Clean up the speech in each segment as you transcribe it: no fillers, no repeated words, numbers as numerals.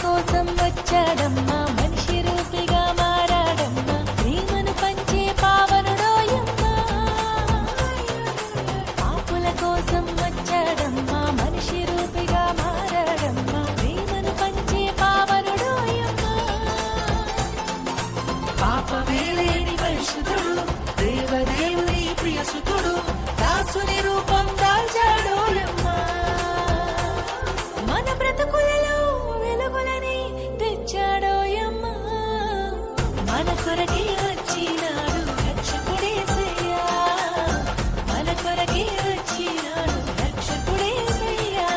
కోసం వచ్చాడమ్మా, మనిషి రూపిగా మారాడమ్మా, ప్రేమను పంచే పావనుడోయమ్మా. పాపుల కోసం వచ్చాడమ్మా, మనిషి రూపిగా మారాడమ్మా, ప్రేమను పంచే పావనుడోయమ్మా. పాపమే లేని పరిశుద్ధుడు, దేవదేవుని ప్రియసుతుడు, దాసుని రూపం దాల్చాడోయమ్మా. మన బ్రతుకులలో వెలుగులని తెచ్చాడోయమ్మా, మన కొరకే వచ్చినాడు రక్షకుడేసయ్యా, మన కొరకే వచ్చినాడు రక్షకుడేసయ్యా.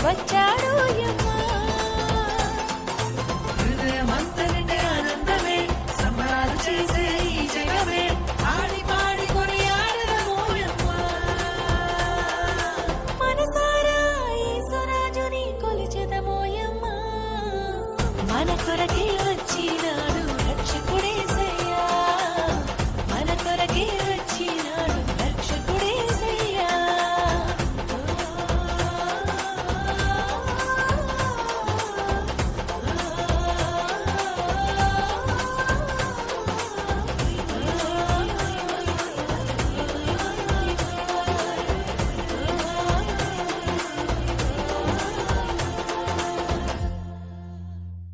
వచ్చాడోయమ్మా, హృదయమంతనిండే ఆనందమే, సంబరాలు చేసే ఈ జగమే, ఆడి పాడి కొనియాడదమోయమ్మా. మనసారా యేసురాజుని కొలిచెదమోయమ్మా, మన కొరకే వచ్చినాడు రక్షకుడేసయ్యా.